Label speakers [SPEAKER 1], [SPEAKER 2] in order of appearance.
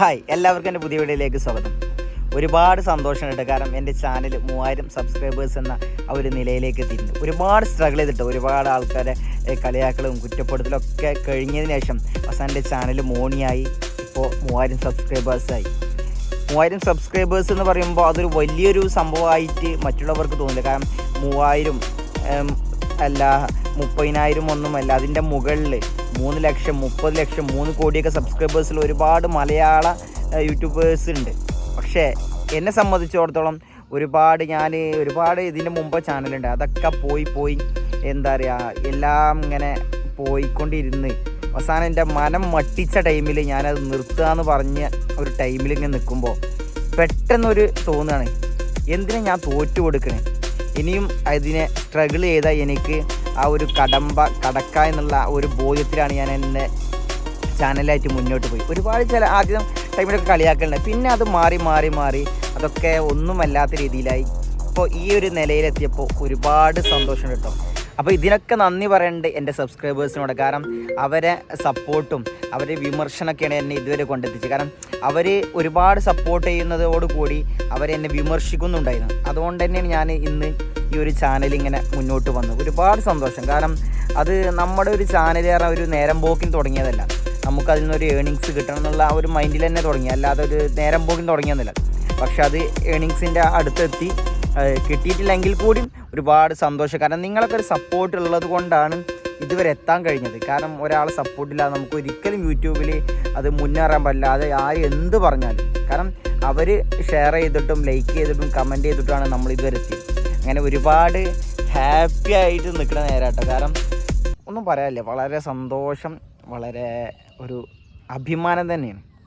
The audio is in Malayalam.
[SPEAKER 1] ഹായ്, എല്ലാവർക്കും എൻ്റെ പുതിയ വീഡിയോയിലേക്ക് സ്വാഗതം. ഒരുപാട് സന്തോഷമുണ്ട്. കാരണം എൻ്റെ ചാനൽ 3000 സബ്സ്ക്രൈബേഴ്സ് എന്ന ആ ഒരു നിലയിലേക്ക് എത്തിയിട്ടുണ്ട്. ഒരുപാട് സ്ട്രഗിൾ ചെയ്തിട്ട് ഒരുപാട് ആൾക്കാരെ കളിയാക്കലും കുറ്റപ്പെടുത്തലും ഒക്കെ കഴിഞ്ഞതിന് ശേഷം അവസാനം എൻ്റെ ചാനൽ മോണിയായി. ഇപ്പോൾ 3000 സബ്സ്ക്രൈബേഴ്സായി. 3000 സബ്സ്ക്രൈബേഴ്സ് എന്ന് പറയുമ്പോൾ അതൊരു വലിയൊരു സംഭവമായിട്ട് മറ്റുള്ളവർക്ക് തോന്നില്ല. കാരണം 3000 അല്ല 30,000 ഒന്നുമല്ല, അതിൻ്റെ മുകളിൽ 3 ലക്ഷം 30 ലക്ഷം 3 കോടിയൊക്കെ സബ്സ്ക്രൈബേഴ്സിൽ ഒരുപാട് മലയാള യൂട്യൂബേഴ്സ് ഉണ്ട്. പക്ഷേ എന്നെ സംബന്ധിച്ചിടത്തോളം ഒരുപാട് ഇതിൻ്റെ മുമ്പ് ചാനലുണ്ട്, അതൊക്കെ പോയി എന്താ പറയുക, എല്ലാം ഇങ്ങനെ പോയിക്കൊണ്ടിരുന്ന് അവസാനം എൻ്റെ മനം മട്ടിച്ച ടൈമിൽ ഞാനത് നിർത്തുക എന്ന് പറഞ്ഞ ഒരു ടൈമിൽ ഇങ്ങനെ നിൽക്കുമ്പോൾ പെട്ടെന്നൊരു തോന്നുകയാണ്, എന്തിനാ ഞാൻ തോറ്റു കൊടുക്കണേ, ഇനിയും അതിനെ സ്ട്രഗിൾ ചെയ്താൽ എനിക്ക് ആ ഒരു കടക്ക എന്നുള്ള ഒരു ബോധ്യത്തിലാണ് ഞാൻ എൻ്റെ ചാനലായിട്ട് മുന്നോട്ട് പോയി. ഒരുപാട് ആദ്യം ടൈമിലൊക്കെ കളിയാക്കലുണ്ട്, പിന്നെ അത് മാറി അതൊക്കെ ഒന്നുമല്ലാത്ത രീതിയിലായി. ഇപ്പോൾ ഈ ഒരു നിലയിലെത്തിയപ്പോൾ ഒരുപാട് സന്തോഷമുണ്ട് കേട്ടോ. അപ്പോൾ ഇതിനൊക്കെ നന്ദി പറയേണ്ടത് എൻ്റെ സബ്സ്ക്രൈബേഴ്സിനോട്. കാരണം അവരെ സപ്പോർട്ടും അവരെ വിമർശനമൊക്കെയാണ് എന്നെ ഇതുവരെ കൊണ്ടെത്തിച്ചത്. കാരണം അവർ ഒരുപാട് സപ്പോർട്ട് ചെയ്യുന്നതോടുകൂടി അവരെന്നെ വിമർശിക്കുന്നുണ്ടായിരുന്നു. അതുകൊണ്ട് തന്നെയാണ് ഞാൻ ഇന്ന് ഈ ഒരു ചാനൽ ഇങ്ങനെ മുന്നോട്ട് വന്നത്. ഒരുപാട് സന്തോഷം. കാരണം അത് നമ്മുടെ ഒരു ചാനൽ ഒരു നേരം പോക്കിന് തുടങ്ങിയതല്ല, നമുക്കതിൽ നിന്നൊരു ഏണിങ്സ് കിട്ടണം എന്നുള്ള ആ ഒരു മൈൻഡിൽ തന്നെ തുടങ്ങി, അല്ലാതെ ഒരു നേരം പോക്കിന് തുടങ്ങിയെന്നില്ല. പക്ഷെ അത് ഏണിങ്സിൻ്റെ അടുത്തെത്തി. കിട്ടിയിട്ടില്ലെങ്കിൽ കൂടി ഒരുപാട് സന്തോഷം. കാരണം നിങ്ങളൊക്കെ ഒരു സപ്പോർട്ട് ഉള്ളത് കൊണ്ടാണ് ഇതുവരെ എത്താൻ കഴിഞ്ഞത്. കാരണം ഒരാളെ സപ്പോർട്ടില്ലാതെ നമുക്ക് ഒരിക്കലും യൂട്യൂബിൽ അത് മുന്നേറാൻ പറ്റില്ല. അത് ആര് എന്ത് പറഞ്ഞാലും, കാരണം അവർ ഷെയർ ചെയ്തിട്ടും ലൈക്ക് ചെയ്തിട്ടും കമൻറ്റ് ചെയ്തിട്ടുമാണ് നമ്മൾ ഇതുവരെ എത്തിയത്. അങ്ങനെ ഒരുപാട് ഹാപ്പി ആയിട്ട് നിൽക്കുന്ന നേരാട്ടോ. കാരണം ഒന്നും പറയാനില്ല, വളരെ സന്തോഷം, വളരെ ഒരു അഭിമാനം തന്നെയാണ്.